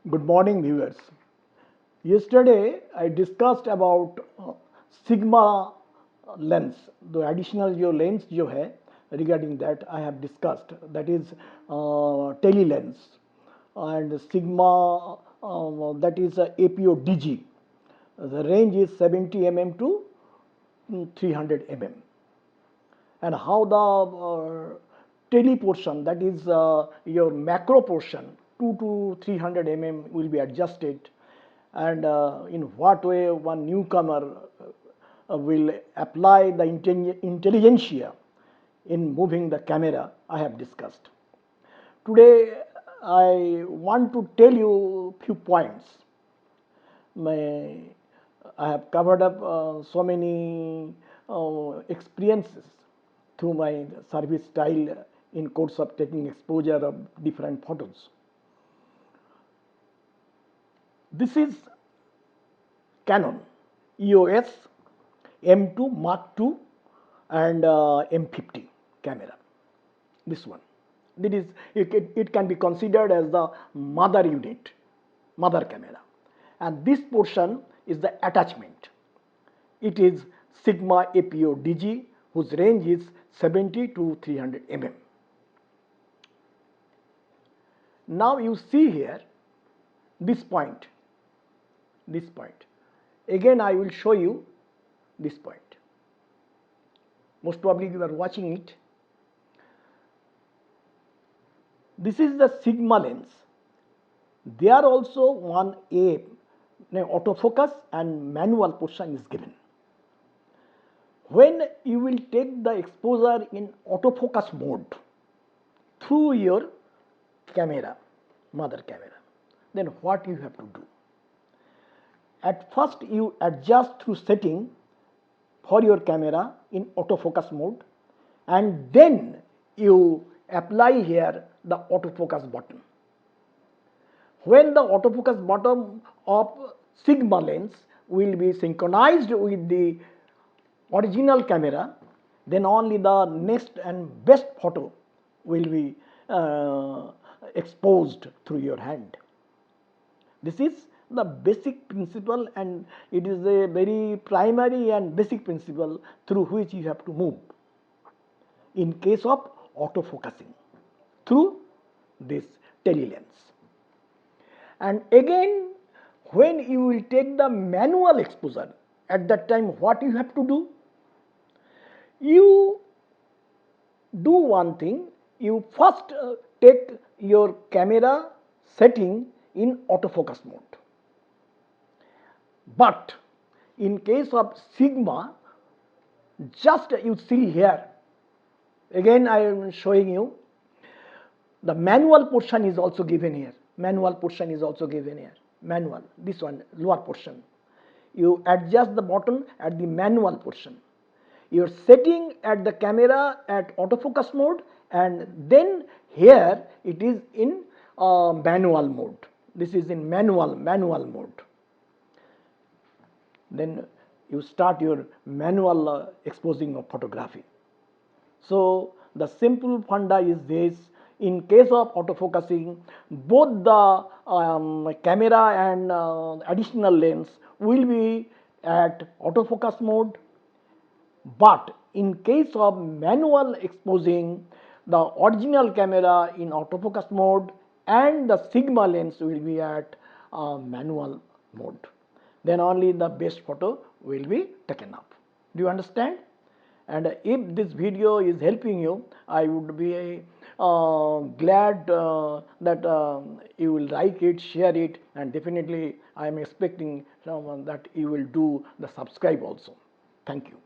Good morning, viewers. Yesterday, I discussed about sigma lens. The additional जो lens जो है regarding that I have discussed. That is tele lens and sigma that is APO DG. The range is 70 mm to 300 mm. And how the tele portion, that is your macro portion, 2 to 300 mm will be adjusted, and in what way one newcomer will apply the intelligentsia in moving the camera, I have discussed. Today I want to tell you few points. I have covered up so many experiences through my service style in course of taking exposure of different photos. This is Canon EOS M2 Mark II and M50 camera. This one. It can be considered as the mother unit, mother camera. And this portion is the attachment. It is Sigma APO DG, whose range is 70 to 300 mm. Now you see here this point. Again I will show you this point. Most probably you are watching it. This is the sigma lens. There also one autofocus and manual portion is given. When you will take the exposure in autofocus mode through your camera, mother camera, then what you have to do? At first you adjust through setting for your camera in autofocus mode, and then you apply here the autofocus button. When the autofocus button of sigma lens will be synchronized with the original camera, then only the next and best photo will be exposed through your hand. This is the basic principle, and it is a very primary and basic principle through which you have to move in case of autofocusing through this tele lens. And again, when you will take the manual exposure, at that time what you have to do? You do one thing. You first take your camera setting in autofocus mode. But in case of sigma, just you see here, again I am showing you, the manual portion is also given here. Manual, this one, lower portion. You adjust the button at the manual portion. You are setting at the camera at autofocus mode, and then here it is in manual mode. This is in manual mode. Then you start your manual exposing of photography. So the simple funda is this: in case of autofocusing, both the camera and additional lens will be at autofocus mode, but in case of manual exposing, the original camera in autofocus mode and the sigma lens will be at manual mode. Then only the best photo will be taken up. Do you understand? And if this video is helping you, I would be glad that you will like it, share it, and definitely I am expecting that you will do the subscribe also. Thank you.